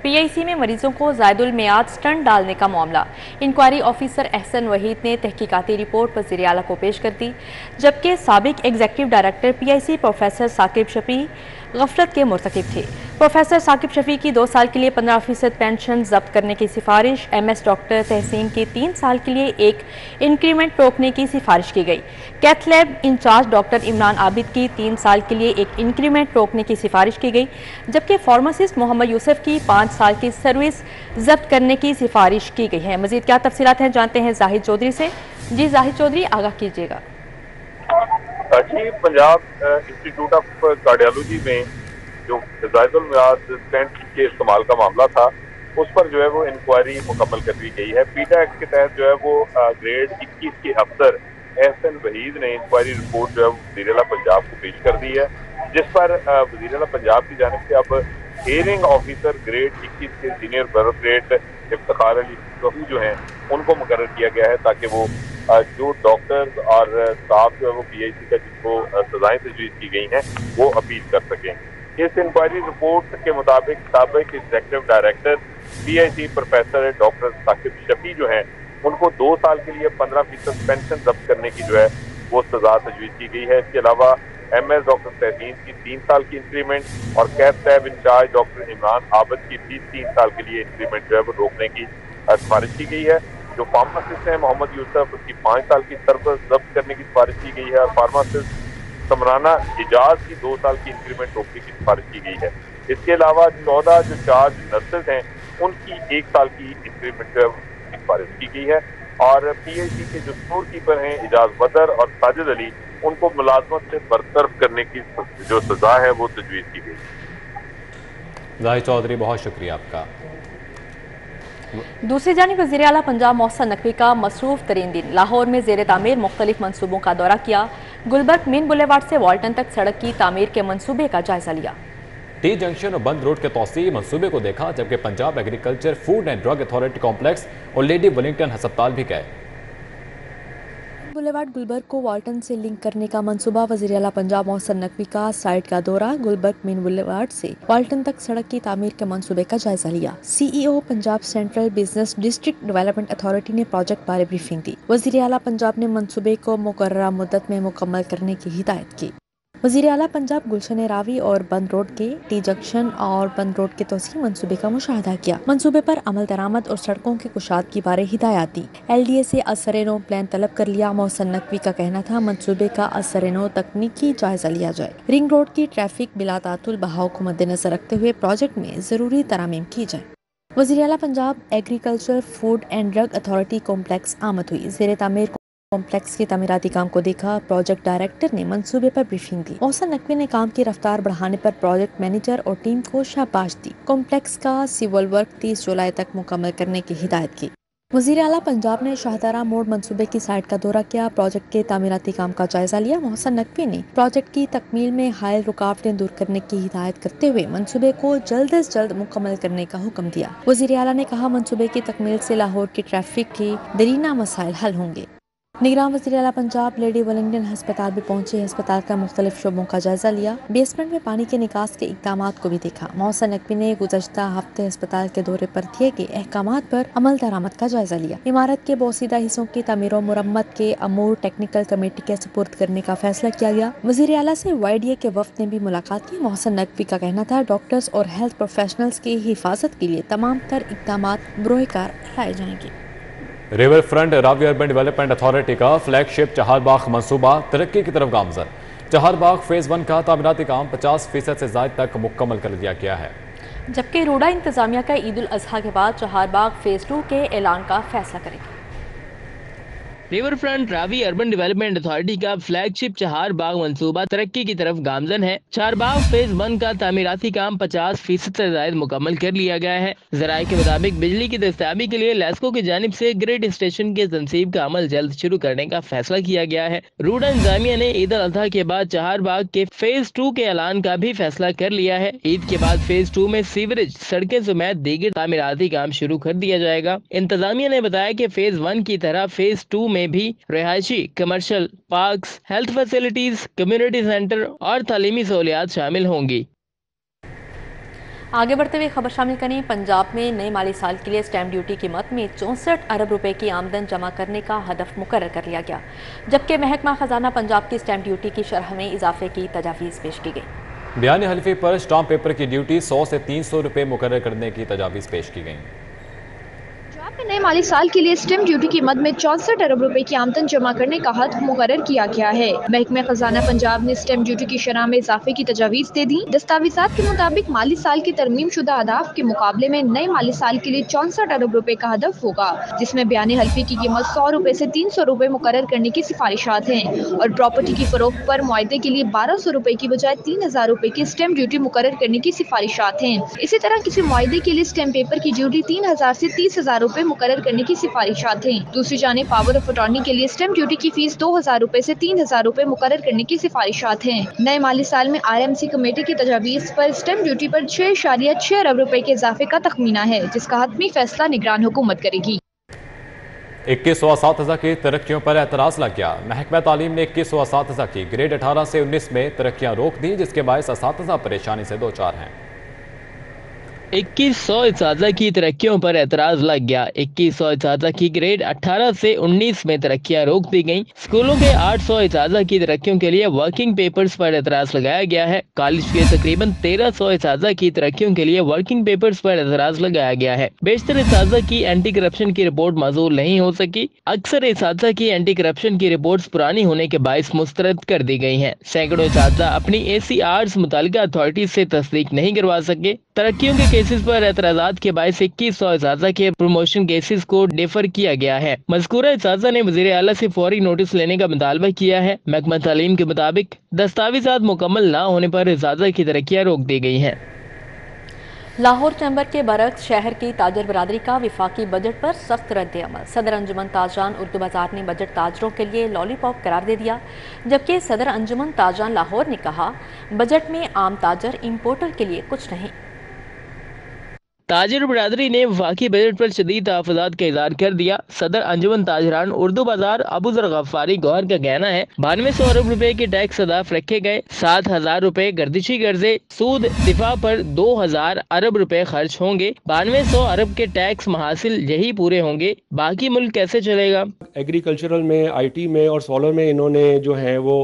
PIC में मरीजों को ज़ायदुल मियाद स्टंट डालने का मामला। इंक्वायरी ऑफिसर अहसन वहीद ने तहकीकाती रिपोर्ट वज़ीर आला को पेश कर दी, जबकि साबिक executive director PIC professor Saqib Shafi गफलत के मुर्तकिब थे। प्रोफेसर साकिब शफी की 2 साल के लिए 15% पेंशन जब्त करने की सिफारिश, MS डॉक्टर तहसीन की 3 साल के लिए एक इंक्रीमेंट रोकने की सिफारिश की गई। Cath lab incharge doctor Imran Abid की 3 साल के लिए एक इंक्रीमेंट रोकने की सिफारिश की गई, जबकि फार्मासिस्ट मोहम्मद यूसुफ की 5 साल की सर्विस जब्त करने की सिफारिश की गई है। मजीद क्या तफसीलात हैं, जानते हैं जाहिद चौधरी से। जी जाहिद चौधरी, आगाह कीजिएगा। जी, पंजाब इंस्टीट्यूट ऑफ कार्डियोलॉजी में जो ज़ायदुल मियाद स्टेंट के इस्तेमाल का मामला था, उस पर जो है वो इंक्वायरी मुकम्मल कर दी गई है। पीटा एक्ट के तहत जो है वो ग्रेड 21 के अफसर अहसन वहीद ने इंक्वायरी रिपोर्ट जो है वज़ीर आला पंजाब को पेश कर दी है, जिस पर वज़ीर आला पंजाब की जानिब से अब हियरिंग ऑफिसर ग्रेड 21 के सीनियर ब्यूरोक्रेट इफ्तिखार अली गहू जो हैं उनको मुकर्रर किया गया है, ताकि वो जो डॉक्टर्स और स्टाफ जो है वो PIC का जिनको सजाएं तजवीज़ की गई हैं वो अपील कर सकें। इस इंक्वायरी रिपोर्ट के मुताबिक साबिक executive director PIC professor doctor Saqib Shafi जो हैं उनको 2 साल के लिए 15% पेंशन जब्त करने की जो है वो सजा तजवीज़ की गई है। इसके अलावा MS डॉक्टर तहसीन की 3 साल की इंक्रीमेंट और cath lab incharge doctor Imran Abid की भी 3 साल के लिए इंक्रीमेंट जो है वो रोकने की सिफारिश की गई है। जो फार्मासिस्ट है मोहम्मद यूसुफ, उसकी 5 साल की सर्विस जब्त करने की सिफारिश की गई है और फार्मासिस्ट समराना इजाज की 2 साल की इंक्रीमेंट रोकने की सिफारिश की गई है। इसके अलावा 14 जो चार्ज नर्सेज हैं उनकी 1 साल की इंक्रीमेंट जो है सिफारिश की गई है और PIC के जो स्टोर कीपर हैं इजाज बदर और साजिद अली, उनको मुलाजमत से बरतरफ करने की जो सजा है वो तजवीज़ की गई। जाहिद चौधरी, बहुत शुक्रिया आपका। दूसरी जानिब वज़ीर आला पंजाब मोहसिन नकवी का मसरूफ तरीन दिन। लाहौर में ज़ेर तामीर मुख्तलिफ मनसूबों का दौरा किया। गुलबर्ग मेन बुलेवार्ड से वाल्टन तक सड़क की तामीर के मनसूबे का जायजा लिया। T जंक्शन और बंद रोड के तौसीई मनसूबे को देखा, जबकि Punjab agriculture food and drug authority complex और लेडी वेलिंगटन अस्पताल भी गए। बुलेवार्ड गुलबर्ग को वाल्टन से लिंक करने का मंसूबा। वज़ीर आला पंजाब मोहसिन नकवी का साइट का दौरा। गुलबर्ग मेन बुलेवार्ड से वाल्टन तक सड़क की तामीर के मंसूबे का जायजा लिया। CEO Punjab central business district development authority ने प्रोजेक्ट बारे ब्रीफिंग दी। वज़ीर आला पंजाब ने मंसूबे को मुकर्ररा मुद्दत में मुकम्मल करने की हिदायत की। वज़ीर आला पंजाब गुलशन रावी और बंद रोड के T जंक्शन और बंद रोड के तोसी मंसूबे का मुशाहदा किया। मंसूबे पर अमल दरामद और सड़कों की कुशादगी बारे हिदायत दी। LDA से असर-ए-नौ प्लान तलब कर लिया। मोहसिन नकवी का कहना था मंसूबे का असर-ए-नौ तकनीकी जायजा लिया जाए। रिंग रोड की ट्रैफिक बिला तातुल बहाव को मद्देनजर रखते हुए प्रोजेक्ट में जरूरी तरामीम की जाए। वज़ीर आला Punjab agriculture food and drug authority complex आमद हुई। ज़ेर तामीर कॉम्प्लेक्स के तमीराती काम को देखा। प्रोजेक्ट डायरेक्टर ने मंसूबे पर ब्रीफिंग दी। मोहसिन नकवी ने काम की रफ्तार बढ़ाने पर प्रोजेक्ट मैनेजर और टीम को शाबाश दी। कॉम्प्लेक्स का सिविल वर्क 30 जुलाई तक मुकम्मल करने की हिदायत की। वज़ीर आला पंजाब ने शाहदारा मोड़ मंसूबे की साइट का दौरा किया। प्रोजेक्ट के तामीराती काम का जायजा लिया। मोहसिन नकवी ने प्रोजेक्ट की तकमील में हायल रुकावटें दूर करने की हिदायत करते हुए मंसूबे को जल्द अज जल्द मुकम्मल करने का हुक्म दिया। वज़ीर आला ने कहा मंसूबे की तकमील से लाहौर की ट्रैफिक के दरीना मसाइल हल होंगे। निगरान वज़ीर आला पंजाब लेडी वेलिंगटन अस्पताल भी पहुंचे। अस्पताल का मुख्तलिफ शोबों का जायजा लिया। बेसमेंट में पानी के निकास के इक़दामात को भी देखा। मोहसिन नकवी ने गुज़श्ता हफ्ते अस्पताल के दौरे पर दिए गए अहकामात पर अमल दरामद का जायजा लिया। इमारत के बोसीदा हिस्सों की तमीर और मुरम्मत के अमूर टेक्निकल कमेटी के सुपुर्द करने का फैसला किया गया। वज़ीर आला से YDA के वफ़द ने भी मुलाकात की। मोहसिन नकवी का कहना था डॉक्टर्स और हेल्थ प्रोफेशनल्स की हिफाजत के लिए तमाम तर इक़दामात बरोएकार लाए जाएंगे। River front Ravi urban development authority का फ्लैगशिप चहारबाग मंसूबा तरक्की की तरफ गामजन। चहारबाग फेज 1 का तामीराती काम 50% से ज़ायद तक मुकम्मल कर दिया गया है, जबकि रोडा इंतजामिया का ईद उल अजहा के बाद चहारबाग फेज 2 के ऐलान का फैसला करेगी। River front Ravi urban development authority का फ्लैगशिप चहारबाग मंसूबा तरक्की की तरफ गामजन है। चहारबाग फेज 1 का तामीराती काम 50% से ज्यादा मुकम्मल कर लिया गया है। जराये के मुताबिक बिजली की दस्तयाबी के लिए लेस्को की जानिब से ग्रिड स्टेशन के तनसीब का अमल जल्द शुरू करने का फैसला किया गया है। रोडा इंतजामिया ने ईद उल अजहा के बाद चहारबाग के फेज 2 के ऐलान का भी फैसला कर लिया है। ईद के बाद फेज 2 में सीवरेज, सड़कें समेत दीगर तामीराती काम शुरू कर दिया जाएगा। इंतजामिया ने बताया कि फेज 1 की तरह फेज 2 में भी रिहायशी, commercial, parks, health facilities, community centre और तालीमी सहूलियात शामिल होंगी। आगे बढ़ते हुए खबर शामिल करें। पंजाब में नए माली साल के लिए स्टैम्प ड्यूटी की मद में 64 अरब रुपए की आमदन जमा करने का हदफ मुकर्रर कर लिया गया, जबकि महकमा खजाना पंजाब की स्टैम्प ड्यूटी की शरह में इजाफे की तजावीज़ पेश की गई। बयान हल्फी पर स्टाम्प पेपर की ड्यूटी 100 से 300 रुपए मुकर्रर करने की तजावीज़ पेश की गई। पंजाब में नए माली साल के लिए स्टैम्प ड्यूटी की मद में 64 अरब रुपए की आमदन जमा करने का हद मुकर्रर किया गया है। महकमा खजाना पंजाब ने स्टैम्प ड्यूटी की शरह में इजाफे की तजावीज़ दे दी। दस्तावेज़ात के मुताबिक माली साल की तरमीम शुदा अहदाफ के मुकाबले में नए माली साल के लिए 64 अरब रुपए का हदफ होगा, जिसमें बयान हल्फी की कीमत 100 रुपए से 300 रुपए मुकर्रर करने की सिफारिशात हैं और प्रॉपर्टी की फरोख्त पर मुआहदे के लिए 1200 रुपए की बजाय 3000 रुपए की स्टैम्प ड्यूटी मुकर्रर करने की सिफारिशात हैं। इसी तरह किसी मुआहदे के लिए स्टैम्प पेपर की ड्यूटी 3000 से 30,000 रुपए मुकर्रर करने की सिफारिशात हैं। दूसरी जानिब पावर ऑफ अटॉर्नी के लिए स्टैम्प ड्यूटी की फीस 2000 रुपए से 3000 रुपए मुकर्रर करने की सिफारिशात हैं। नए माली साल में RMC कमेटी की तजावीज़ पर स्टैम्प ड्यूटी पर 6.6 अरब रुपए के इजाफे का तखमीना है, जिसका हतमी फैसला निगरान हुकूमत करेगी। 21 असातिज़ा की तरक्कियों पर एतराज़ लग गया। महकमा तालीम ने 21 असातिज़ा की ग्रेड 18 से 19 में तरक्कियां रोक दी, जिसके बायस असातिज़ा परेशानी से दो चार हैं। 2100 इसातिज़ा की तरक्कियों पर एतराज़ लग गया। 2100 इसातिज़ा की ग्रेड 18 से 19 में तरक्कियां रोक दी गईं। स्कूलों के 800 इसातिज़ा की तरक्कियों के लिए वर्किंग पेपर्स पर एतराज़ लगाया गया है। कॉलेज के तकरीबन 1300 इसातिज़ा की तरक्कियों के लिए वर्किंग पेपर्स पर एतराज़ लगाया गया है। बेशतर इसातिज़ा की एंटी करप्शन की रिपोर्ट मौसूल नहीं हो सकी। अक्सर इसातिज़ा की एंटी करप्शन की रिपोर्ट्स पुरानी होने के बायस मुस्तरद कर दी गई हैं। सैकड़ों इसातिज़ा अपनी ACRs मुतालिका अथॉरिटी से तस्दीक नहीं करवा सके। तरक्कियों के केसेस पर एतराज़ात के बायस 2100 इसातिज़ा के प्रमोशन केसेस को डिफर किया गया है। मज़कूरा इसातिज़ा ने वज़ीर आला से फौरी नोटिस लेने का मुतालबा किया है। महकमा तालीम के मुताबिक दस्तावेज़ात मुकम्मल न होने पर इसातिज़ा की तरक्कियां रोक दी गई हैं। लाहौर चैम्बर के बरक्स शहर की ताजर बरादरी का विफाकी बजट पर सख्त रद्द अमल। सदर अंजुमन ताजरान उर्दू बाजार ने बजट ताजरों के लिए लॉलीपॉप करार दे दिया, जबकि सदर अंजुमन ताजरान लाहौर ने कहा बजट में आम ताजर इम्पोर्टर के लिए कुछ नहीं। ताजर बरादरी ने वफाकी बजट पर शदीद तहफ़्फ़ुज़ात का इज़हार कर दिया। सदर अंजुमन ताजरान उर्दू बाजार अबू ज़र गफ़ारी गौहर का कहना है 9200 अरब रुपए के टैक्स अदाफ रखे गए, 7000 रुपए गर्दिशी कर्जे सूद दिफा पर 2000 अरब रुपए खर्च होंगे। 9200 अरब के टैक्स महासिल यही पूरे होंगे, बाकी मुल्क कैसे चलेगा। एग्रीकल्चरल में, IT में और सोलर में इन्होंने जो है वो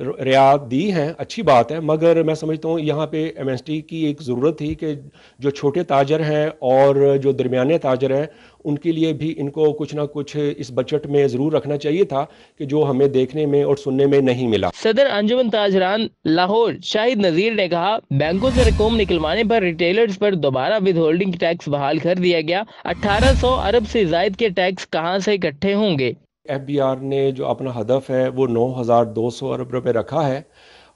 रियायत दी है, अच्छी बात है, मगर मैं समझता हूँ यहाँ पे MST की एक ज़रूरत थी कि जो छोटे ताजर हैं और जो दरमियाने ताजर हैं उनके लिए भी इनको कुछ ना कुछ इस बजट में ज़रूर रखना चाहिए था, कि जो हमें देखने में और सुनने में नहीं मिला। सदर अंजुमन ताजरान लाहौर शाहिद नज़ीर ने कहा बैंकों से रकम निकलवाने पर रिटेलर्स पर दोबारा विद होल्डिंग टैक्स बहाल कर दिया गया। 1800 अरब से ज़ायद के टैक्स कहाँ से इकट्ठे होंगे। FBR ने जो अपना हदफ है वो 9200 अरब रुपए रखा है,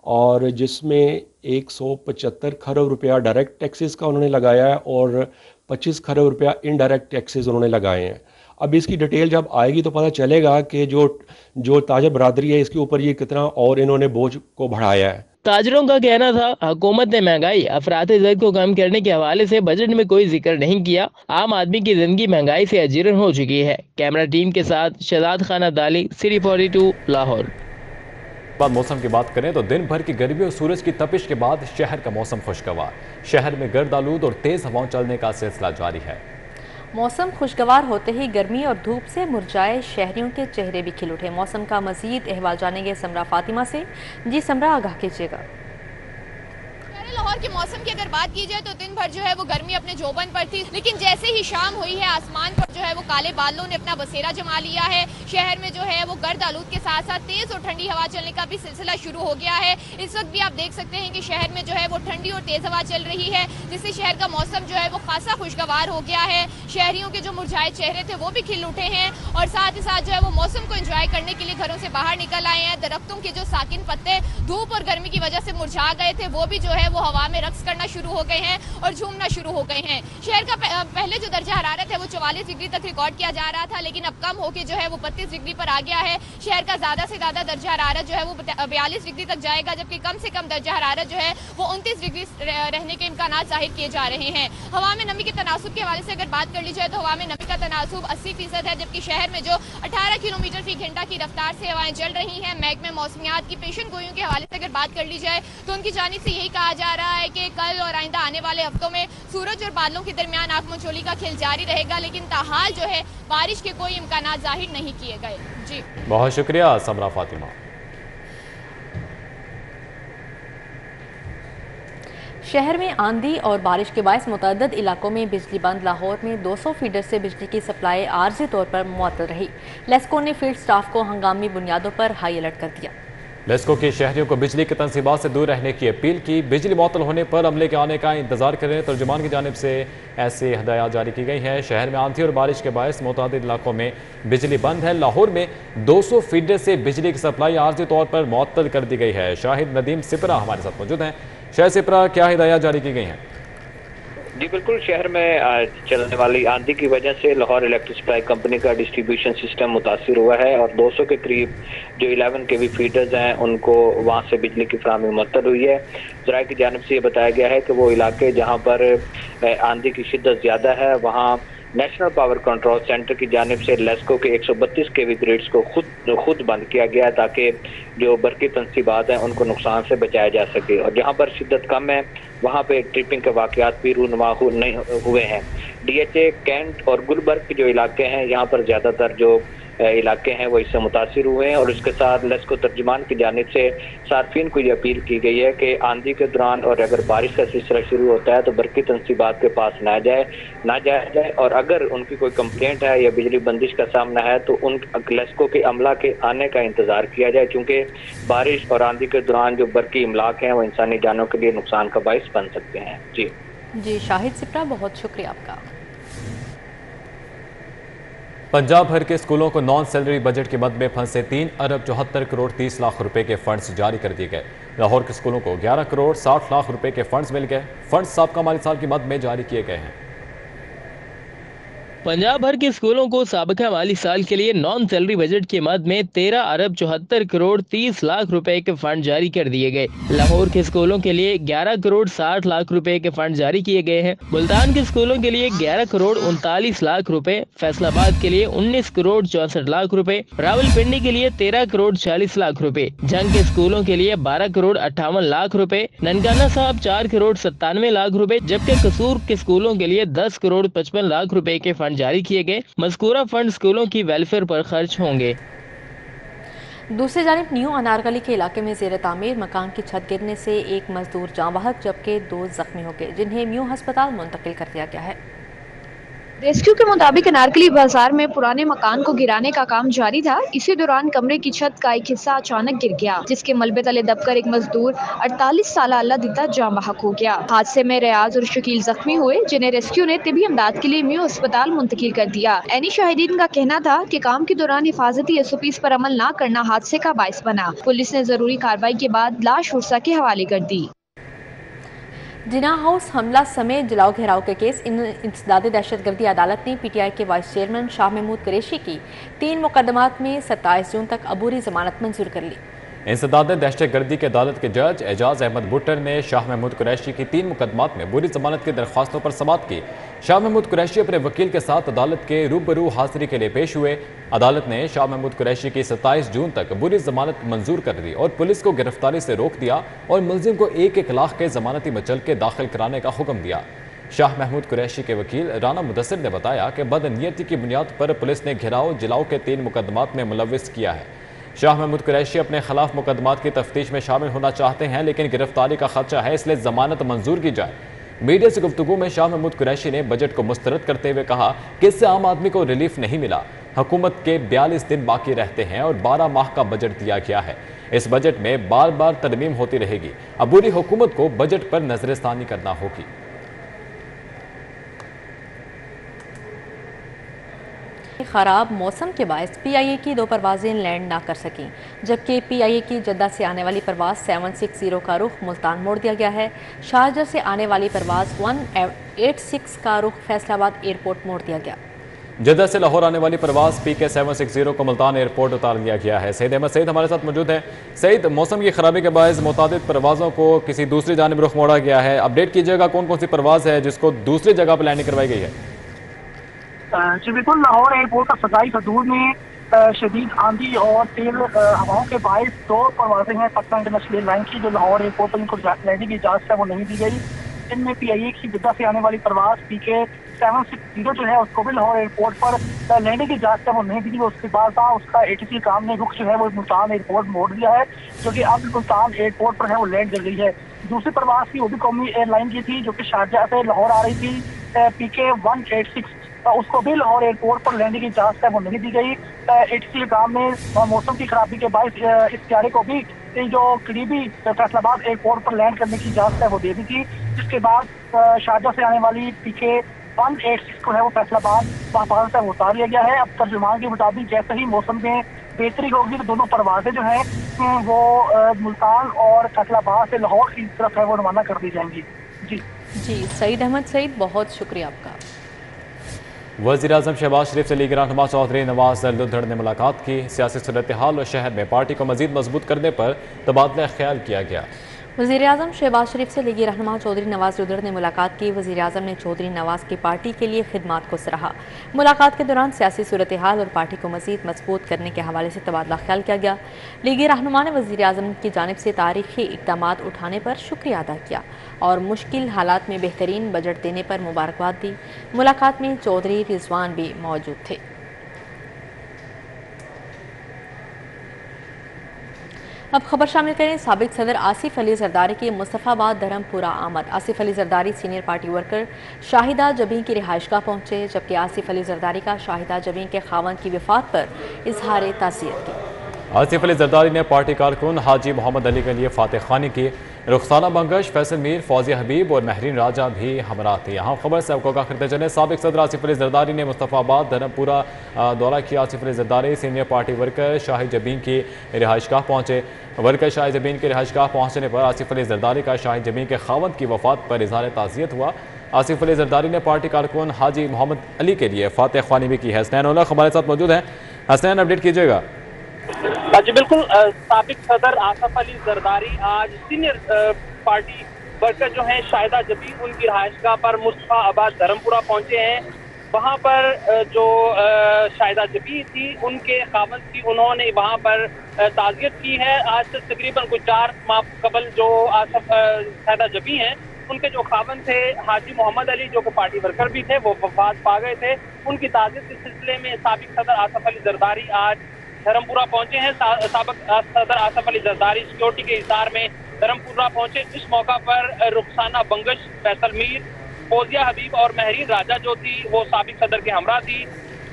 और जिसमें 175 खरब रुपया डायरेक्ट टैक्सेस का उन्होंने लगाया है और 25 खरब रुपया इनडायरेक्ट टैक्सेस उन्होंने लगाए हैं। अब इसकी डिटेल जब आएगी तो पता चलेगा कि जो ताजर बरादरी है इसके ऊपर ये कितना और इन्होंने बोझ को बढ़ाया है। ताजरों का कहना था हुकूमत ने महंगाई अफरात ज़र को कम करने के हवाले से बजट में कोई जिक्र नहीं किया। आम आदमी की जिंदगी महंगाई से अजीरन हो चुकी है। कैमरा टीम के साथ शहजाद खान अब्दाली, सिटी 42 लाहौर। बाद मौसम की बात करें तो दिन भर की गर्मी और सूरज की तपिश के बाद शहर का मौसम खुशगवार। शहर में गर्द आलूद और तेज हवाओं चलने का सिलसिला जारी है। मौसम खुशगवार होते ही गर्मी और धूप से मुरझाए शहरियों के चेहरे भी खिल उठे। मौसम का मजीद अहवाल जानेंगे समरा फातिमा से। जी समरा, आगाह कीजिएगा। लाहौर के मौसम की अगर बात की जाए तो दिन भर जो है वो गर्मी अपने जोबन पर थी, लेकिन जैसे ही शाम हुई है आसमान पर जो है वो काले बादलों ने अपना बसेरा जमा लिया है। शहर में जो है वो गर्द आलूद के साथ साथ तेज और ठंडी हवा चलने का भी सिलसिला शुरू हो गया है। इस वक्त भी आप देख सकते हैं कि शहर में जो है वो ठंडी और तेज हवा चल रही है, जिससे शहर का मौसम जो है वो खासा खुशगवार हो गया है। शहरियों के जो मुरझाए चेहरे थे वो भी खिल उठे हैं और साथ ही साथ जो है वो मौसम को एंजॉय करने के लिए घरों से बाहर निकल आए हैं। दरख्तों के जो साकिन पत्ते धूप और गर्मी की वजह से मुरझा गए थे वो भी जो है वो हवा में रक्स करना शुरू हो गए हैं और झूमना शुरू हो गए हैं। शहर का पहले जो दर्जा हरारत है वो 44 डिग्री तक रिकॉर्ड किया जा रहा था, लेकिन अब कम होकर जो है वो 32 डिग्री पर आ गया है। शहर का ज्यादा से ज्यादा दर्जा हरारत जो है वो 42 डिग्री तक जाएगा, जबकि कम से कम दर्जा हरारत जो है वो 29 डिग्री रहने के इम्कान जाहिर किए जा रहे हैं। हवा में नमी के तनासुब के हवाले से अगर बात कर ली जाए तो हवा में नमी का तनासुब 80% है, जबकि शहर में जो 18 किलोमीटर फी घंटा की रफ्तार से हवाएं चल रही हैं। महकमे मौसमियात की पेशन गोइयों के हवाले से अगर बात कर ली जाए तो उनकी जानिब से यही कहा जा रहा रहा है कि कल और आइंदा आने वाले हफ्तों में सूरज और बादलों के दरमियान आंख-मंचोली का खेल जारी रहेगा, लेकिन ताहाल जो है बारिश के कोई इम्कानात जाहिर नहीं किए गए। जी बहुत शुक्रिया समरा फातिमा। शहर में आंधी और बारिश के बायस मुतअद्दिद इलाकों में बिजली बंद। लाहौर में 200 फीडर से बिजली की सप्लाई आर्जी तौर पर मुअत्तल रही। लेस्को ने फील्ड स्टाफ को हंगामी बुनियादों पर हाई अलर्ट कर दिया। लेस्को के शहरियों को बिजली के तनसीबात से दूर रहने की अपील की। बिजली मुअत्तल होने पर अमले के आने का इंतजार करें। तर्जुमान की जानिब से ऐसी हदायत जारी की गई हैं। शहर में आंधी और बारिश के बायस मुतअद्दिद इलाकों में बिजली बंद है। लाहौर में 200 फीडर से बिजली की सप्लाई आर्जी तौर पर मुअत्तल कर दी गई है। शाहिद नदीम सिपरा हमारे साथ मौजूद हैं। शाहिद सिपरा, क्या हिदायत जारी की गई हैं? जी बिल्कुल, शहर में चलने वाली आंधी की वजह से लाहौर इलेक्ट्रिक सप्लाई कंपनी का डिस्ट्रीब्यूशन सिस्टम मुतासिर हुआ है और 200 के करीब जो 11 kV फीडर्स हैं उनको वहां से बिजली की फराहमी मुअत्तल हुई है। ज़राए की जानिब से ये बताया गया है कि वो इलाके जहां पर आंधी की शिद्दत ज़्यादा है वहां नेशनल पावर कंट्रोल सेंटर की जानिब से लेस्को के 132 kV ग्रिड्स को खुद बंद किया गया है ताकि जो बरकी तनसीबात हैं उनको नुकसान से बचाया जा सके। और जहां पर शिद्दत कम है वहां पे ट्रिपिंग के वाक़यात भी रूनुमा नहीं हुए हैं। DHA, कैंट और गुलबर्ग के जो इलाके हैं यहाँ पर ज़्यादातर जो इलाके हैं वो इससे मुतासिर हुए हैं। और इसके साथ लेस्को तर्जुमान की जानिब से सार्फिन को ये अपील की गई है कि आंधी के दौरान और अगर बारिश का सिलसिला शुरू होता है तो बरकी तनसीबात के पास ना जाया जाए और अगर उनकी कोई कंप्लेंट है या बिजली बंदिश का सामना है तो उन लेस्को के अमला के आने का इंतजार किया जाए, क्योंकि बारिश और आंधी के दौरान जो बरकी इमलाक हैं वो इंसानी जानों के लिए नुकसान का बाइस बन सकते हैं। जी शाहिद सिपरा, बहुत शुक्रिया आपका। पंजाब भर के स्कूलों को नॉन सैलरी बजट के मद में फंसे 3 अरब 74 करोड़ 30 लाख रुपए के फंड्स जारी कर दिए गए। लाहौर के स्कूलों को 11 करोड़ 60 लाख रुपए के फंड्स मिल गए। फंड्स साबका माली साल के मद में जारी किए गए हैं। पंजाब भर के स्कूलों को साबिका माली साल के लिए नॉन सैलरी बजट के मद में 13 अरब 74 करोड़ 30 लाख रुपए के फंड जारी कर दिए गए। लाहौर के स्कूलों के लिए 11 करोड़ 60 लाख रुपए के फंड जारी किए गए हैं। मुल्तान के स्कूलों के लिए 11 करोड़ 39 लाख रुपए, फैसलाबाद के लिए 19 करोड़ 64 लाख रुपए, रावलपिंडी के लिए 13 करोड़ 40 लाख रुपए, जंग के स्कूलों के लिए 12 करोड़ 58 लाख रुपए, ननकाना साहब 4 करोड़ 97 लाख रुपए, जबकि कसूर के स्कूलों के लिए 10 करोड़ 55 लाख रुपए के फंड जारी किए गए। मज़कूरा फंड स्कूलों की वेलफेयर पर खर्च होंगे। दूसरी जानिब न्यू अनारकली के इलाके में ज़ेर तामीर मकान की छत गिरने से एक मजदूर जाँ बहक जबकि 2 जख्मी हो गए, जिन्हें न्यू अस्पताल मुंतकिल कर दिया गया है। रेस्क्यू के मुताबिक अनारकली बाजार में पुराने मकान को गिराने का काम जारी था। इसी दौरान कमरे की छत का एक हिस्सा अचानक गिर गया, जिसके मलबे तले दबकर एक मजदूर 48 साल अल्लाह दिता जाँ बहक हो गया। हादसे में रियाज और शकील जख्मी हुए, जिन्हें रेस्क्यू ने तिबी इमदाद के लिए न्यू अस्पताल मुंतकिल कर दिया। ऐनी शाहिदीन का कहना था कि काम के दौरान हिफाजती SOPs पर अमल न करना हादसे का बाइस बना। पुलिस ने जरूरी कार्रवाई के बाद लाश उर्सा के हवाले कर दी। जिना हाउस हमला समेत जलाओ घेराव के केस इंसदाद दहशतगर्दी अदालत ने PTI के वाइस चेयरमैन शाह महमूद कुरैशी की 3 मुकदमात में 27 जून तक अबूरी जमानत मंजूर कर ली। इंसदाद दहशतगर्दी की अदालत के जज एजाज अहमद भुट्टर ने शाह महमूद कुरैशी की 3 मुकदमात में बुरी जमानत की दरख्वास्तों पर समाअत की। शाह महमूद कुरैशी अपने वकील के साथ अदालत के रूबरू हाजिरी के लिए पेश हुए। अदालत ने शाह महमूद कुरैशी की 27 जून तक बुरी जमानत मंजूर कर दी और पुलिस को गिरफ्तारी से रोक दिया और मुलजिम को 1-1 लाख के जमानती मचलके दाखिल कराने का हुक्म दिया। शाह महमूद कुरैशी के वकील राना मुदस्सिर ने बताया कि बदनीयती की बुनियाद पर पुलिस ने घेराव जलाओ के 3 मुकदमात में मुलविस किया है। शाह महमूद कुरैशी अपने खिलाफ मुकदमात की तफ्तीश में शामिल होना चाहते हैं, लेकिन गिरफ्तारी का खदशा है, इसलिए जमानत मंजूर की जाए। मीडिया से गुफ्तगू में शाह महमूद कुरैशी ने बजट को मुस्तरद करते हुए कहा कि इससे आम आदमी को रिलीफ नहीं मिला। हुकूमत के 42 दिन बाकी रहते हैं और 12 माह का बजट दिया गया है। इस बजट में बार बार तरमीम होती रहेगी। अबूरी हुकूमत को बजट पर नजरसानी करना होगी। खराब मौसम के बायस PIA की 2 परवाजें लैंड ना कर सकीं, जबकि PIA की जद्दा से आने वाली परवाज 760 का रुख मुल्तान मोड़ दिया गया है। शारजा से आने वाली परवाज 186 का रुख फैसलाबाद एयरपोर्ट मोड़ दिया गया। जद्दा से लाहौर आने वाली परवाज PK 760 को मुल्तान एयरपोर्ट उतार दिया गया है। सईद अहमद सईद हमारे साथ मौजूद हैं। सईद, मौसम की खराबी के बायस मुतादिद परवाज़ों को किसी दूसरी जानिब रुख मोड़ा गया है। अपडेट कीजिएगा कौन कौन सी परवाज़ है जिसको दूसरी जगह पर लैंडिंग करवाई गई है। जी बिल्कुल, लाहौर एयरपोर्ट का फजाई खदूर में शदीद आंधी और तेज हवाओं के बायस 2 परवाजें हैं पटना इंटरनेशनल लाइन की जो लाहौर एयरपोर्ट पर इनको लैंडिंग की इजाजत है वो नहीं दी गई। इनमें PIA की जिद्दा से आने वाली परवाज PK 760 जो है उसको भी लाहौर एयरपोर्ट पर लैंडिंग की इजाजत है वो नहीं दी गई। उसके बाद उसका ATC काम ने रुख जो है वो मुल्तान एयरपोर्ट मोड़ दिया है, जो कि अब मुल्तान एयरपोर्ट पर है वो लैंड कर गई है। दूसरी परवाज थी वो भी कौमी एयरलाइन की थी जो कि शारजाह से लाहौर आ रही थी, PK 186, उसको भी लाहौर एयरपोर्ट पर लैंडिंग की इजाजत है वो नहीं दी गई। ATC काम ने मौसम की खराबी के बायस इस तैयारी को भी जो करीबी फैसलाबाद एयरपोर्ट पर लैंड करने की इजाजत है वो दे दी थी, जिसके बाद शारजाह से आने वाली PK 186 को है वो फैसलाबाद हिफाजत से उतार लिया गया है। अब तर्जुमान के मुताबिक जैसे ही मौसम में बेहतरी होगी तो दोनों परवाजें जो हैं वो मुल्तान और फैसलाबाद से लाहौर की तरफ है वो रवाना कर दी जाएंगी। जी सईद अहमद सईद, बहुत शुक्रिया आपका। वज़ीर-ए-आज़म शहबाज शरीफ से लीग रहनुमा चौधरी नवाज लुद्धड़ ने मुलाकात की। सियासी सूरत हाल और शहर में पार्टी को मज़ीद मजबूत करने पर तबादला ख्याल किया गया। वज़ीर-ए-आज़म शहबाज शरीफ से लीगी रहनुमा चौधरी नवाज लुद्धड़ ने मुलाकात की। वज़ीर-ए-आज़म ने चौधरी नवाज की पार्टी के लिए खिदमात को सराहा। मुलाकात के दौरान सियासी सूरत हाल और पार्टी को मज़ीद मजबूत करने के हवाले से तबादला ख्याल किया गया। लीगी रहनुमा ने वज़ीर-ए-आज़म की जानिब से तारीखी इक़दामात उठाने पर शुक्रिया अदा किया और मुश्किल हालात में बेहतरीन बजट देने पर मुबारकबाद दी। मुलाकात में चौधरी रिजवान भी मौजूद थे। अब खबर शामिल करें साबिक सदर आसिफ अली जरदारी की मुस्तफ़ाबाद धर्मपुरा आमद। Asif Ali Zardari senior party worker Shahida Jabeen की रिहाइशगाह पहुंचे, जबकि आसिफ अली जरदारी का शाहिदा जबीन के खावंद की वफात पर इजहार ताज़ियत की। आसिफ अली जरदारी ने पार्टी कारकुन हाजी मोहम्मद अली के लिए फातह खानी की। रुखसाना बंगश, फैसल मीर, फौजिया हबीब और महरीन राजा भी हमरा थे। यहाँ खबर से आपको करते चले, साबिक सदर आसिफ अली जरदारी ने मुस्तफ़ाबाद धर्मपुरा दौरा किया। Asif Ali Zardari senior party worker Shahid Jabeen की रिहाइशगाह पहुँचे। वर्कर शाहिद जबीन की रिहाइशगाह पहुँचने पर आसिफ अली जरदारी का शाहिद जबीन के खावंद की वफात पर इजहार ताज़ियत हुआ। आसिफ अली जरदारी ने पार्टी कारकुन हाजी मोहम्मद अली के लिए फातह ख्वानी भी की है। हसनैन ओलख हमारे साथ मौजूद हैं। हसनैन, अपडेट कीजिएगा। जी बिल्कुल, साबिक सदर आसिफ अली जरदारी आज सीनियर पार्टी वर्कर जो हैं शाहिदा जबीन उनकी रिहाइशगाह पर मुस्तफ़ाबाद धर्मपुरा पहुंचे हैं। वहां पर जो शाहिदा जबीन थी उनके खावंद की उन्होंने वहां पर ताज़ियत की है। आज से तकरीबन कुछ 4 माह कबल जो शाहिदा जबीन हैं उनके जो खावंद थे हाजी मोहम्मद अली जो कि पार्टी वर्कर भी थे वो वफात पा गए थे। उनकी ताज़ियत के सिलसिले में साबिक सदर आसिफ अली जरदारी आज धर्मपुरा पहुंचे हैं। साबिक सदर आसिफ अली जरदारी सिक्योरिटी के इशार में धर्मपुरा पहुंचे। इस मौका पर रुखसाना बंगश, फैसल मीर, फौजिया हबीब और महरीन राजा जो थी वो साबिक सदर के हमरा थी।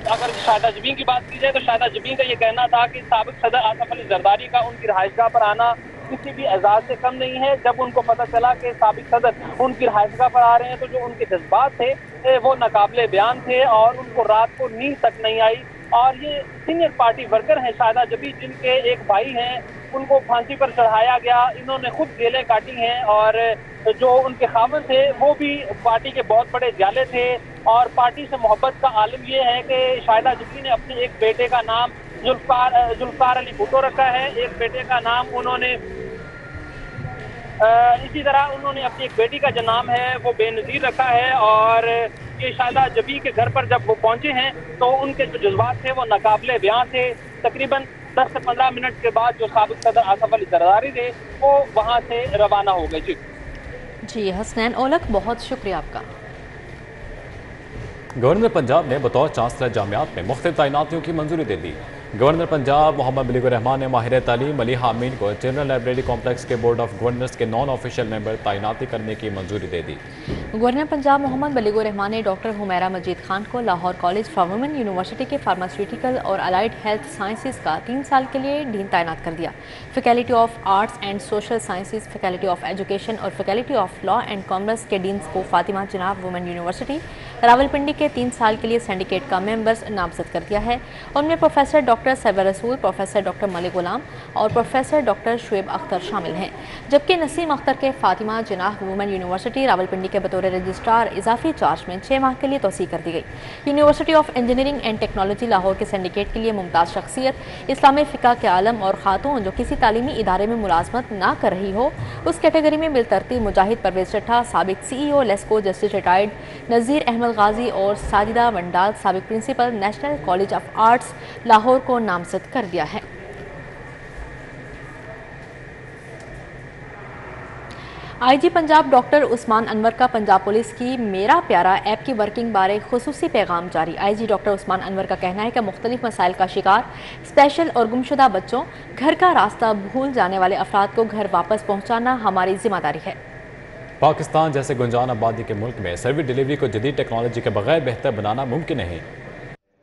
अगर शाहिदा जबीन की बात की जाए तो शाहिदा जबीन का ये कहना था कि साबिक सदर आसिफ अली जरदारी का उनकी रिहाइशगाह पर आना किसी भी एजाज से कम नहीं है। जब उनको पता चला कि साबिक सदर उनकी रिहाइशगाह पर आ रहे हैं तो जो उनके जज्बात थे वो नाकाबिले बयान थे और उनको रात को नींद तक नहीं आई। और ये सीनियर पार्टी वर्कर हैं शाहिदा जबीन, जिनके एक भाई हैं, उनको फांसी पर चढ़ाया गया। इन्होंने खुद जेलें काटी हैं और जो उनके खावंद थे वो भी पार्टी के बहुत बड़े जाले थे। और पार्टी से मोहब्बत का आलम ये है कि शाहिदा जबीन ने अपने एक बेटे का नाम जुल्फकार अली भुट्टो रखा है, एक बेटे का नाम उन्होंने इसी तरह उन्होंने अपनी एक बेटी का जो नाम है वो बेनज़ीर रखा है। और ये शाहिदा जबीन के घर पर जब वो पहुंचे हैं तो उनके जो जज्बात थे वो नाकाबिले बयान थे। तकरीबन 10 से 15 मिनट के बाद जो साबिक सदर आसिफ अली जरदारी थे वो वहां से रवाना हो गए। जी हसनैन ओलख, बहुत शुक्रिया आपका। गवर्नर पंजाब ने बतौर चांसलर जामियात में मुख्तलिफ तैनातियों की मंजूरी दे दी। गवर्नर पंजाब मोहम्मद बलीगुर रहमान ने माहिर तालीम मलिहा अमीन को जनरल लाइब्रेरी कॉम्प्लेक्स के बोर्ड ऑफ गवर्नर्स के नॉन ऑफिशियल मेंबर तैनाती करने की मंजूरी दे दी। गवर्नर पंजाब मोहम्मद बलीगुर रहमान ने डॉक्टर हुमैरा मजीद खान को Lahore college for women university के फार्मास्यूटिकल और अलाइड हेल्थ साइंसेज का 3 साल के लिए डीन तैनात कर दिया। Faculty of arts and social sciences, faculty of education और faculty of law and commerce के डीन्स को फातिमा जनाब वुमेन यूनिवर्सिटी रावलपिंडी के 3 साल के लिए सिंडिकेट का मेंबर्स नामजद कर दिया है। उनमें प्रोफेसर डॉक्टर सरवर रसूल, प्रोफेसर डॉक्टर मलिक गुलाम और प्रोफेसर डॉक्टर शुएब अख्तर शामिल हैं। जबकि नसीम अख्तर के फातिमा जनाब वुमेन यूनिवर्सिटी रावलपिंडी के बतौर रजिस्ट्रार इजाफी चार्ज में 6 माह के लिए तोसी कर दी गई। University of engineering and technology Lahore के सिंडिकेट के लिए मुमताज़ शख्सियत, इस्लामी फ़िक़्ह के आलम और खातून जो किसी तालीमी इदारे में मुलाजमत ना कर रही हो उस कैटेगरी में बिलतरतीब मुजाहिद परवेज चट्ठा, साबिक CEO LESCO justice retired Nazir Ahmad Muhammad Ghazi اور ساجدہ ونڈال سابق principal national college of arts Lahore کو نامزد کر دیا ہے۔ آئی جی پنجاب ڈاکٹر عثمان انور کا پنجاب پولیس کی میرا پیارا ایپ کی ورکنگ بارے خصوصی پیغام جاری۔ آئی جی ڈاکٹر عثمان انور کا کہنا ہے کہ مختلف مسائل کا شکار اسپیشل اور گمشدہ بچوں، گھر کا راستہ بھول جانے والے افراد کو گھر واپس پہنچانا ہماری ذمہ داری ہے۔ پاکستان جیسے گنجان آبادی کے ملک میں سروس ڈیلیوری کو جدید ٹیکنالوجی کے بغیر بہتر بنانا ممکن نہیں۔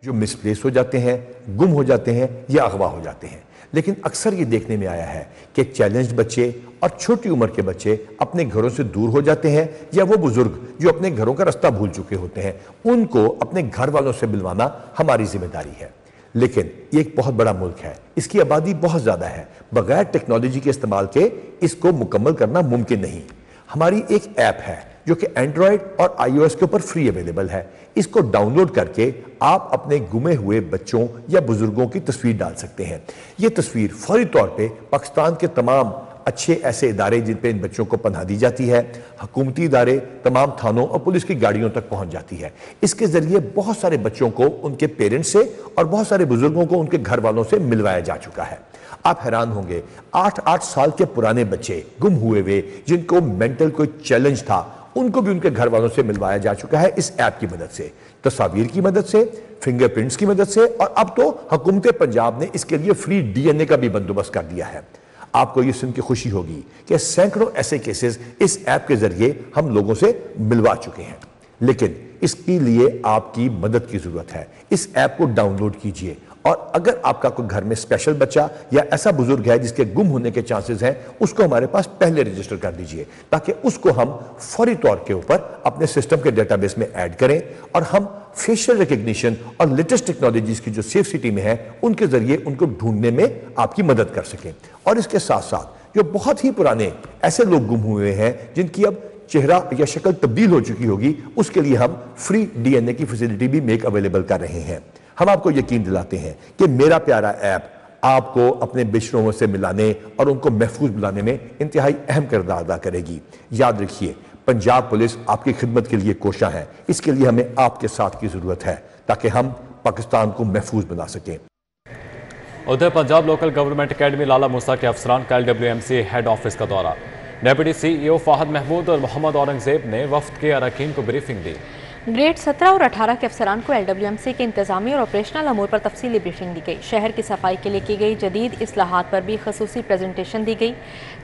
جو مس پلیس ہو جاتے ہیں، گم ہو جاتے ہیں یا اغوا ہو جاتے ہیں، لیکن اکثر یہ دیکھنے میں آیا ہے کہ چیلنجڈ بچے اور چھوٹی عمر کے بچے اپنے گھروں سے دور ہو جاتے ہیں، یا وہ بزرگ جو اپنے گھروں کا راستہ بھول چکے ہوتے ہیں ان کو اپنے گھر والوں سے ملوانا ہماری ذمہ داری ہے۔ لیکن یہ ایک بہت بڑا ملک ہے، اس کی آبادی بہت زیادہ ہے، بغیر ٹیکنالوجی کے استعمال کے اس کو مکمل کرنا ممکن نہیں۔ ہماری ایک ایپ ہے جو کہ اینڈرائیڈ اور آئی او ایس کے اوپر فری اویلیبل ہے۔ اس کو ڈاؤن لوڈ کر کے آپ اپنے گمے ہوئے بچوں یا بزرگوں کی تصویر ڈال سکتے ہیں۔ یہ تصویر فوری طور پہ پاکستان کے تمام اچھے ایسے ادارے جن پہ ان بچوں کو پناہ دی جاتی ہے، حکومتی ادارے، تمام تھانوں اور پولیس کی گاڑیوں تک پہنچ جاتی ہے۔ اس کے ذریعے بہت سارے بچوں کو ان کے پیرنٹس سے اور بہت سارے بزرگوں کو ان کے گھر والوں سے ملوایا جا چکا ہے۔ آپ حیران ہوں گے، 8 سال کے پرانے بچے گم ہوئے ہوئے جن کو مینٹل کوئی چیلنج تھا ان کو بھی ان کے گھر والوں سے ملوایا جا چکا ہے اس ایپ کی مدد سے، تصاویر کی مدد سے، فنگر پرنٹس کی مدد سے، اور اب تو حکومت پنجاب نے اس کے لیے فری ڈی این اے کا بھی بندوبست کر دیا ہے۔ آپ کو یہ سن کے خوشی ہوگی کہ سینکڑوں ایسے کیسز اس ایپ کے ذریعے ہم لوگوں سے ملوا چکے ہیں، لیکن اس کے لیے آپ کی مدد کی ضرورت ہے۔ اس ایپ کو ڈاؤن لوڈ کیجئے، اور اگر آپ کا کوئی گھر میں اسپیشل بچہ یا ایسا بزرگ ہے جس کے گم ہونے کے چانسز ہیں، اس کو ہمارے پاس پہلے رجسٹر کر دیجئے تاکہ اس کو ہم فوری طور کے اوپر اپنے سسٹم کے ڈیٹا بیس میں ایڈ کریں، اور ہم فیشل ریکگنیشن اور لیٹسٹ ٹیکنالوجیز کی جو سیف سٹی میں ہے ان کے ذریعے ان کو ڈھونڈنے میں آپ کی مدد کر سکیں۔ اور اس کے ساتھ ساتھ جو بہت ہی پرانے ایسے لوگ گم ہوئے ہیں جن کی اب چہرہ یا شکل تبدیل ہو چکی ہوگی، اس کے لیے ہم فری ڈی این اے کی فیسلٹی بھی میک اویلیبل کر رہے ہیں۔ ہم آپ کو یقین دلاتے ہیں کہ میرا پیارا ایپ آپ کو اپنے بچڑوں سے ملانے اور ان کو محفوظ بلانے میں انتہائی اہم کردار ادا کرے گی۔ یاد رکھیے، پنجاب پولیس آپ کی خدمت کے لیے کوشاں ہے، اس کے لیے ہمیں آپ کے ساتھ کی ضرورت ہے تاکہ ہم پاکستان کو محفوظ بنا سکیں۔ ادھر پنجاب لوکل گورنمنٹ اکیڈمی لالا موسیٰ کے افسران کا LWMC ہیڈ آفس کا دورہ۔ ڈیپٹی CEO فہد محمود اور محمد اورنگزیب نے وفد کے اراکین کو بریفنگ دی۔ گریڈ 17 اور 18 کے افسران کو LWMC کے انتظامی اور آپریشنل امور پر تفصیلی بریفنگ دی گئی۔ شہر کی صفائی کے لیے کی گئی جدید اصلاحات پر بھی خصوصی پریزنٹیشن دی گئی،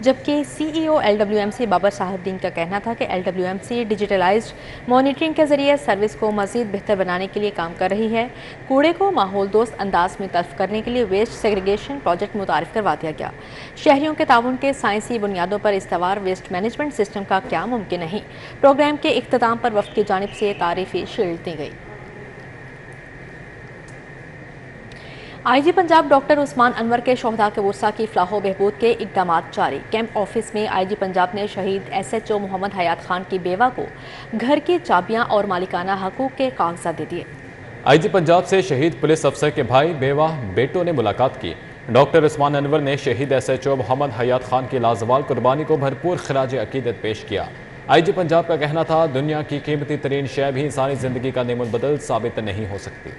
جبکہ CEO LWMC بابر صاحب الدین کا کہنا تھا کہ LWMC ڈیجیٹلائزڈ مانیٹرنگ کے ذریعے سروس کو مزید بہتر بنانے کے لیے کام کر رہی ہے۔ کوڑے کو ماحول دوست انداز میں تلف کرنے کے لیے ویسٹ سیگریگیشن پروجیکٹ متعارف کروا دیا گیا۔ شہریوں کے تعاون کے سائنسی بنیادوں پر استوار ویسٹ مینجمنٹ سسٹم کا کیا ممکن نہیں۔ پروگرام کے اختتام پر وفد کی جانب سے تعریفی شیلڈ دی گئی۔ آئی جی پنجاب ڈاکٹر عثمان انور کے شہداء کے ورثاء کی فلاح و بہبود کے اقدامات جاری۔ کیمپ آفس میں آئی جی پنجاب نے شہید SHO محمد حیات خان کی بیوہ کو گھر کی چابیاں اور مالکانہ حقوق کے کاغذات دے دیے۔ آئی جی پنجاب سے شہید پولیس افسر کے بھائی بیوہ بیٹوں نے ملاقات کی۔ ڈاکٹر عثمان انور نے شہید SHO محمد حیات خان کی لازوال قربانی کو بھرپور خراج عقیدت پیش کیا۔ آئی جی پنجاب کا کہنا تھا، دنیا کی قیمتی ترین شے بھی انسانی زندگی کا نعم البدل ثابت نہیں ہو سکتی۔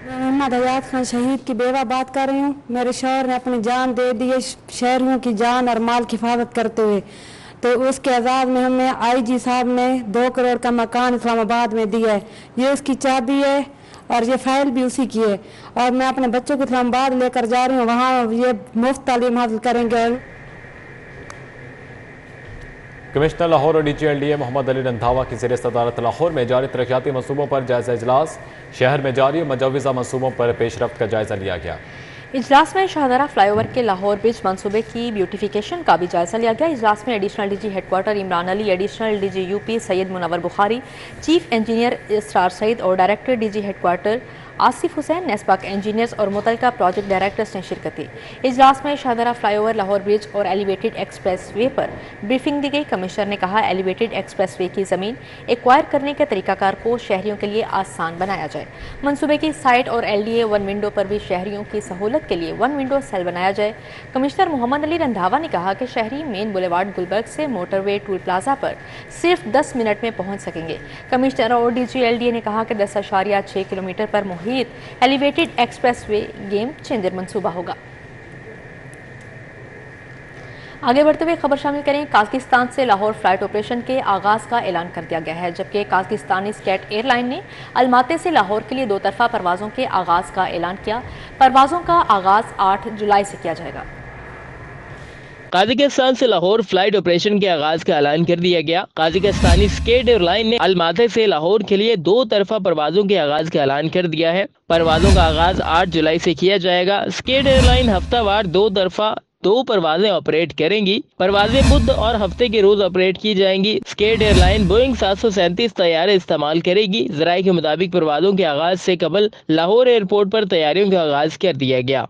میں محمد حیات خان شہید کی بیوہ بات کر رہی ہوں۔ میرے شوہر نے اپنی جان دے دی شہریوں کی جان اور مال کی حفاظت کرتے ہوئے، تو اس کے اعزاز میں ہمیں آئی جی صاحب نے 2 کروڑ کا مکان اسلام آباد میں دیا ہے۔ یہ اس کی چابی ہے اور یہ فائل بھی اسی کی ہے، اور میں اپنے بچوں کو اسلام آباد لے کر جا رہی ہوں، وہاں یہ مفت تعلیم حاصل کریں گے۔ کمشنر لاہور اور DG LDA محمد علی رندھاوا کی زیر صدارت لاہور میں جاری ترقیاتی منصوبوں پر جائزہ اجلاس۔ شہر میں جاری مجوزہ منصوبوں پر پیش رفت کا جائزہ لیا گیا۔ اجلاس میں شاہدرہ فلائی اوور کے لاہور برج منصوبے کی بیوٹیفیکیشن کا بھی جائزہ لیا گیا۔ اجلاس میں additional DG head quarter Imran Ali, additional DG UP Syed Munawar Bukhari, chief engineer Israr Saeed اور director DG head quarter Asif Hussain, NESPAK engineers और मुतलका प्रोजेक्ट डायरेक्टर्स ने शिरकत की। इजलास में शाहदरा फ्लाईओवर, लाहौर ब्रिज और एलिवेटेड एक्सप्रेस वे पर ब्रीफिंग दी गई। कमिश्नर ने कहा, एलिवेटेड एक्सप्रेस वे की ज़मीन एक्वायर करने के तरीकाकार को शहरियों के लिए आसान बनाया जाए। मंसूबे की साइट और LDA 1 विंडो पर भी शहरियों की सहूलत के लिए 1 विंडो सेल बनाया जाए। कमिश्नर मोहम्मद अली रंधावा ने कहा कि शहरी मेन बुलेवार्ड गुलबर्ग से मोटरवे टूल प्लाजा पर सिर्फ 10 मिनट में पहुंच सकेंगे। कमिश्नर और DG LDA ने कहा कि 10.6 किलोमीटर पर मुहित elevated express way game changer मंसूबा होगा। आगे बढ़ते हुए खबर शामिल करें। काज़किस्तान से लाहौर फ्लाइट ऑपरेशन के आगाज़ का ऐलान कर दिया गया है, जबकि काज़किस्तानी स्टेट एयरलाइन ने अलमाती से लाहौर के लिए 2 तरफा परवाज़ों के आगाज़ का ऐलान किया। परवाज़ों का आगाज़ 8 जुलाई से किया जाएगा। काज़किस्तान से लाहौर फ्लाइट ऑपरेशन के आगाज का ऐलान कर दिया गया। काज़किस्तानी स्टेट एयरलाइन ने अलमाती से लाहौर के लिए 2 तरफा परवाजों के आगाज का ऐलान कर दिया है। परवाजों का आगाज 8 जुलाई से किया जाएगा। स्टेट एयरलाइन हफ्तावार 2 तरफा 2 परवाजें ऑपरेट करेंगी। परवाजें बुध और हफ्ते के रोज ऑपरेट की जाएंगी। स्टेट एयरलाइन बोइंग 737 तैयारे इस्तेमाल करेगी। ज़राए के मुताबिक परवाजों के आगाज से कबल लाहौर एयरपोर्ट पर तैयारियों का आगाज कर दिया गया।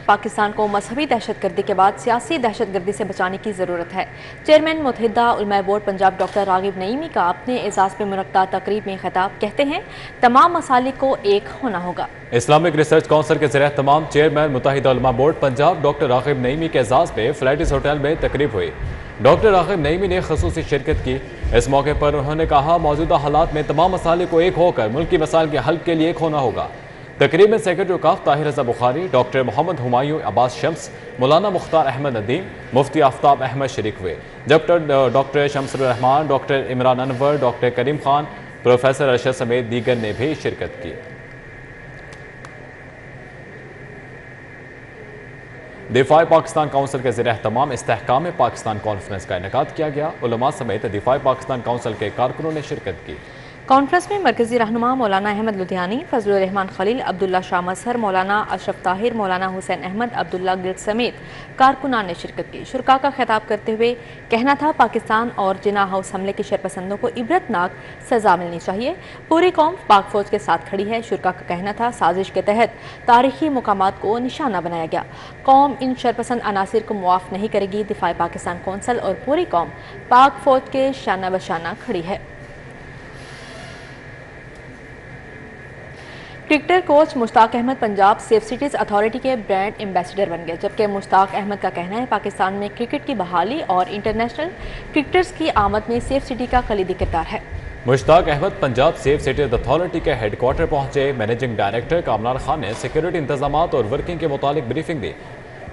पाकिस्तान को मजहबी दहशतगर्दी के बाद सियासी दहशतगर्दी से बचाने की ज़रूरत है। चेयरमैन मुत्तहिदा उलमा बोर्ड पंजाब डॉक्टर रागिब नईमी का अपने एजाज़ में मुनक्का तकरीब में खिताब, कहते हैं तमाम मसालिक को एक होना होगा। इस्लामिक रिसर्च काउंसिल के ज़रिए तमाम चेयरमैन मुत्तहिदा उलमा बोर्ड पंजाब डॉक्टर रागिब नईमी के एजाज़ में फ्लैटिस होटल में तकरीब हुई। डॉक्टर रागिब नईमी ने खसूसी शिरकत की। इस मौके पर उन्होंने कहा, मौजूदा हालात में तमाम मसालिक को एक होकर मुल्की मसाइल के हल के लिए एक होना होगा। तकरीब में सेक्रेटरी वकाफ ताहिर रज़ा बुखारी, डॉक्टर मोहम्मद हुमायूं अब्बास शम्स, मौलाना मुख्तार अहमद नदीम, मुफ्ती आफ्ताब अहमद शरीक हुए। Doctor Shamsur Rahman, doctor Imran Anwar, doctor Karim Khan, professor Arshad समेत दीगर ने भी शिरकत की। दिफाई पाकिस्तान काउंसिल के ज़रिए तमाम इस्तेहकाम पाकिस्तान कॉन्फ्रेंस का इनेकाद किया गया। उलमा समेत दिफाई पाकिस्तान काउंसिल के कारकुनों ने शिरकत की। कॉन्फ्रेंस में मरकजी रहनुमा मौलाना अहमद लुधियानी, फजलुर रहमान खलील, अब्दुल्ला शाह मजहर, मौलाना अशरफ ताहिर, मौलाना हुसैन अहमद, अब्दुल्ला गिल्ड समेत कारकुनान ने शिरकत की। शुरका का खिताब करते हुए कहना था, पाकिस्तान और जिना हाउस हमले के शरपसंदों को इबरतनाक सजा मिलनी चाहिए। पूरी कौम पाक फौज के साथ खड़ी है। शुरका का कहना था, साजिश के तहत तारीखी मुकामात को निशाना बनाया गया। कौम इन शरपसंद अनासिर को मुआफ नहीं करेगी। दिफाई पाकिस्तान कौंसल और पूरी कौम पाक फौज के शाना बशाना खड़ी है। Cricketer coach Mushtaq Ahmed Punjab safe cities authority के ब्रांड एम्बेसडर बन गए, जबकि मुश्ताक अहमद का कहना है, पाकिस्तान में क्रिकेट की बहाली और इंटरनेशनल क्रिकेटर्स की आमद में सेफ सिटी का कलीदी किरदार है। Mushtaq Ahmed Punjab safe cities authority के हेडक्वार्टर पहुंचे। मैनेजिंग डायरेक्टर कामरान खान ने सिक्योरिटी इंतजामात और वर्किंग के मुतालिक ब्रीफिंग दी।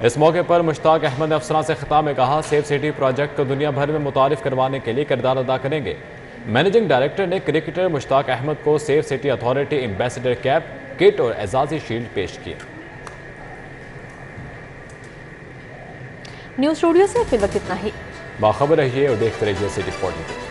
इस मौके पर मुश्ताक अहमद ने अफसरान से खिताब में कहा, सेफ सिटी प्रोजेक्ट को दुनिया भर में मुतारिफ करवाने के लिए किरदार अदा करेंगे। मैनेजिंग डायरेक्टर ने क्रिकेटर मुश्ताक अहमद को safe city authority ambassador cap, kit और एजाजी शील्ड पेश किए। न्यूज़ स्टूडियो से फिर वक्त इतना ही। बाखबर रहिए और देखते रहिए सिटी 42।